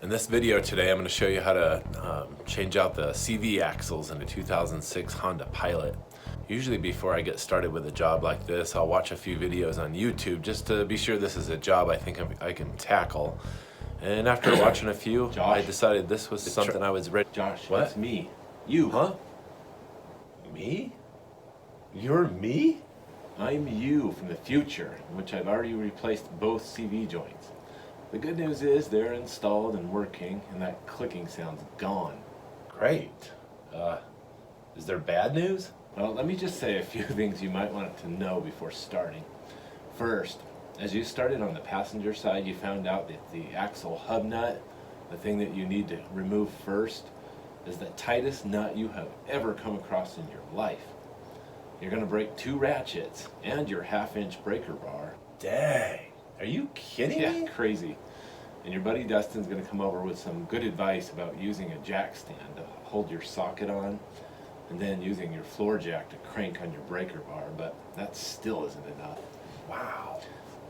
In this video today, I'm going to show you how to change out the CV axles in a 2006 Honda Pilot. Usually before I get started with a job like this, I'll watch a few videos on YouTube just to be sure this is a job I think I can tackle. And after watching a few, I decided this was something I was ready. Josh, What? it's me. You. Huh? Me? You're me? I'm you from the future, in which I've already replaced both CV joints. The good news is they're installed and working, and that clicking sound's gone. Great. Is there bad news? Well, let me just say a few things you might want to know before starting. First, as you started on the passenger side, you found out that the axle hub nut, the thing that you need to remove first, is the tightest nut you have ever come across in your life. You're going to break 2 ratchets and your 1/2-inch breaker bar. Dang. Are you kidding me? Yeah, crazy. And your buddy Dustin's going to come over with some good advice about using a jack stand to hold your socket on, and then using your floor jack to crank on your breaker bar, but that still isn't enough. Wow.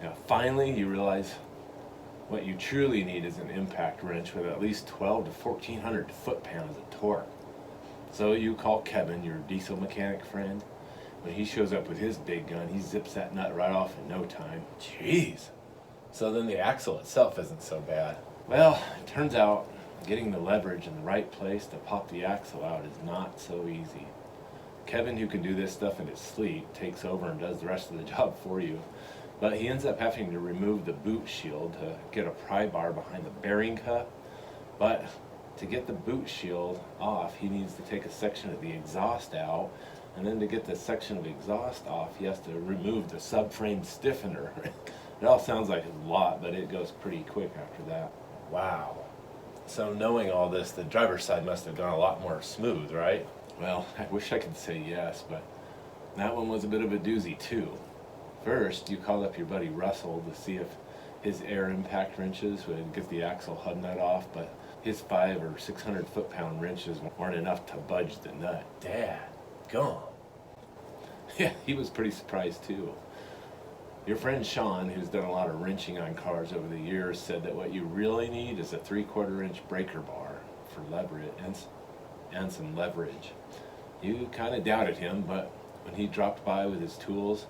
Now, finally, you realize what you truly need is an impact wrench with at least 12 to 1,400 foot-pounds of torque. So you call Kevin, your diesel mechanic friend. When he shows up with his big gun, he zips that nut right off in no time. Jeez. So then the axle itself isn't so bad. Well, it turns out getting the leverage in the right place to pop the axle out is not so easy. Kevin, who can do this stuff in his sleep, takes over and does the rest of the job for you. But he ends up having to remove the boot shield to get a pry bar behind the bearing cup. But to get the boot shield off, he needs to take a section of the exhaust out. And then to get the section of exhaust off, he has to remove the subframe stiffener. It all sounds like a lot, but it goes pretty quick after that. Wow. So knowing all this, the driver's side must have gone a lot more smooth, right? Well, I wish I could say yes, but that one was a bit of a doozy too. First, you called up your buddy Russell to see if his air impact wrenches would get the axle hub nut off, but his 500 or 600 foot-pound wrenches weren't enough to budge the nut. Dad, gone. Yeah, he was pretty surprised too. Your friend Sean, who's done a lot of wrenching on cars over the years, said that what you really need is a 3/4 inch breaker bar for leverage and some leverage. You kind of doubted him, but when he dropped by with his tools,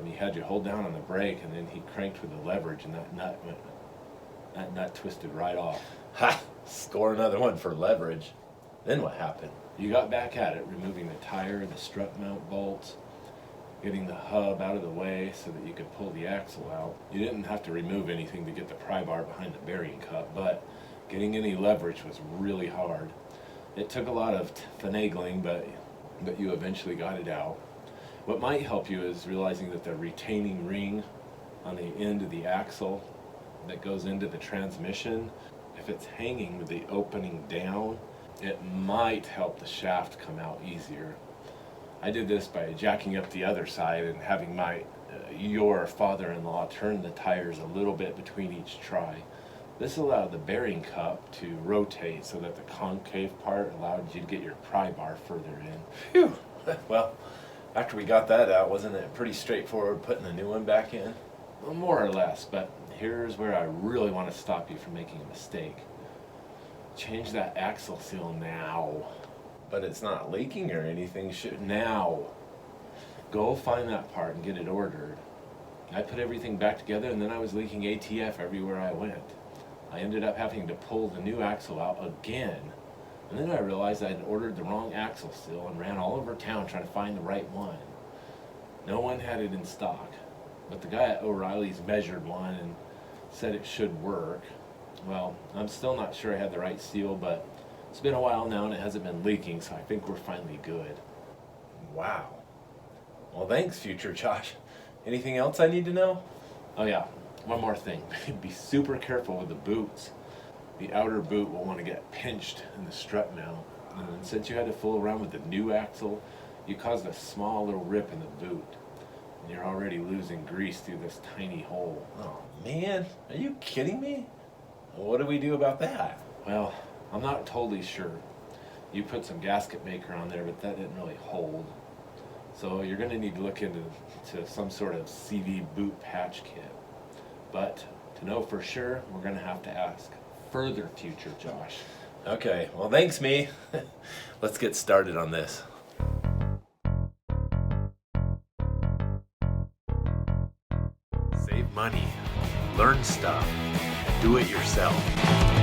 he had you hold down on the brake, and then he cranked with the leverage, and that nut twisted right off. Ha! Score another one for leverage. Then what happened? You got back at it, removing the tire, the strut mount bolts, getting the hub out of the way so that you could pull the axle out. You didn't have to remove anything to get the pry bar behind the bearing cup, but getting any leverage was really hard. It took a lot of finagling, but you eventually got it out. What might help you is realizing that the retaining ring on the end of the axle that goes into the transmission, if it's hanging with the opening down, it might help the shaft come out easier. I did this by jacking up the other side and having your father-in-law turn the tires a little bit between each try. This allowed the bearing cup to rotate so that the concave part allowed you to get your pry bar further in. Phew. Well, after we got that out, wasn't it pretty straightforward putting a new one back in? Well, more or less, but here's where I really want to stop you from making a mistake. Change that axle seal now. But it's not leaking or anything, Now. Go find that part and get it ordered. I put everything back together, and then I was leaking ATF everywhere I went. I ended up having to pull the new axle out again. And then I realized I had ordered the wrong axle seal and ran all over town trying to find the right one. No one had it in stock, but the guy at O'Reilly's measured one and said it should work. Well, I'm still not sure I had the right seal, but it's been a while now and it hasn't been leaking, so I think we're finally good. Wow. Well, thanks, future Josh. Anything else I need to know? Oh yeah, one more thing. Be super careful with the boots. The outer boot will want to get pinched in the strut mount. And since you had to fool around with the new axle, you caused a small little rip in the boot. And you're already losing grease through this tiny hole. Oh, man. Are you kidding me? What do we do about that? Well, I'm not totally sure. You put some gasket maker on there, but that didn't really hold. So you're going to need to look into some sort of CV boot patch kit. But to know for sure, we're going to have to ask further future, Josh. Okay, well thanks me. Let's get started on this. Save money, learn stuff, do it yourself.